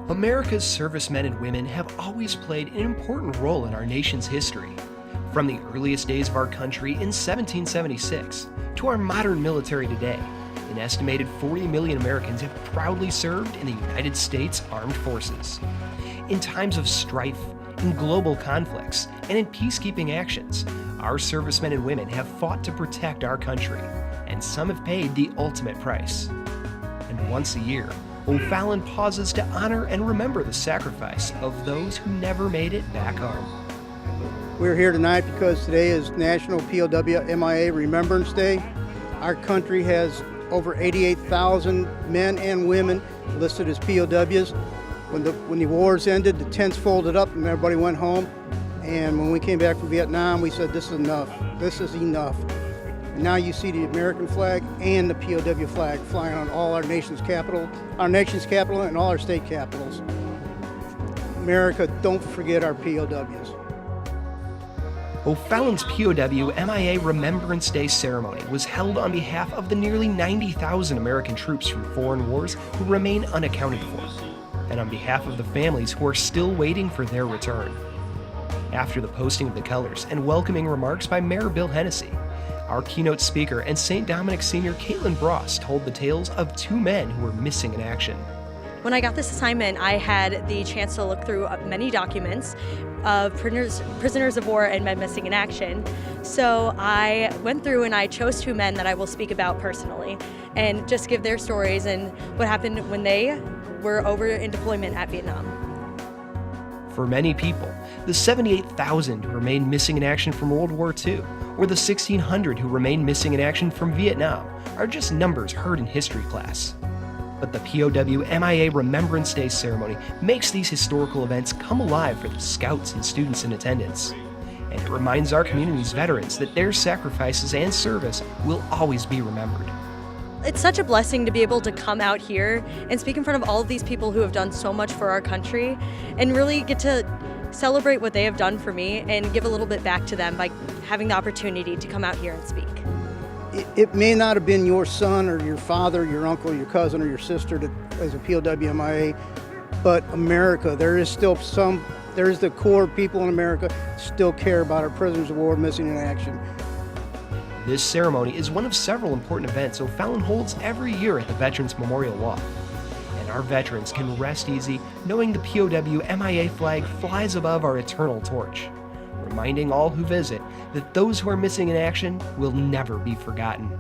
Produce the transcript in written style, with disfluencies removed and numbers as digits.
America's servicemen and women have always played an important role in our nation's history. From the earliest days of our country in 1776 to our modern military today, an estimated 40 million Americans have proudly served in the United States Armed Forces. In times of strife, in global conflicts, and in peacekeeping actions, our servicemen and women have fought to protect our country, and some have paid the ultimate price. And once a year, O'Fallon pauses to honor and remember the sacrifice of those who never made it back home. We're here tonight because today is National POW MIA Remembrance Day. Our country has over 88,000 men and women listed as POWs. When the wars ended, the tents folded up and everybody went home. And when we came back from Vietnam, we said, this is enough. This is enough. And now you see the American flag and the POW flag flying on all our nation's capital and all our state capitals. America, don't forget our POWs. O'Fallon's POW MIA Remembrance Day ceremony was held on behalf of the nearly 90,000 American troops from foreign wars who remain unaccounted for, and on behalf of the families who are still waiting for their return. After the posting of the colors and welcoming remarks by Mayor Bill Hennessy, our keynote speaker and St. Dominic senior Caitlin Bross told the tales of two men who were missing in action. When I got this assignment, I had the chance to look through many documents of prisoners of war and men missing in action. So I went through and I chose two men that I will speak about personally and just give their stories and what happened when they were over in deployment at Vietnam. For many people, the 78,000 who remained missing in action from World War II or the 1,600 who remained missing in action from Vietnam are just numbers heard in history class. But the POW MIA Remembrance Day ceremony makes these historical events come alive for the scouts and students in attendance. And it reminds our community's veterans that their sacrifices and service will always be remembered. It's such a blessing to be able to come out here and speak in front of all of these people who have done so much for our country and really get to celebrate what they have done for me and give a little bit back to them by having the opportunity to come out here and speak. It may not have been your son or your father, your uncle, your cousin, or your sister as a POW MIA, but America, there is the core people in America still care about our prisoners of war missing in action. This ceremony is one of several important events O'Fallon holds every year at the Veterans Memorial Walk. And our veterans can rest easy knowing the POW MIA flag flies above our eternal torch, reminding all who visit that those who are missing in action will never be forgotten.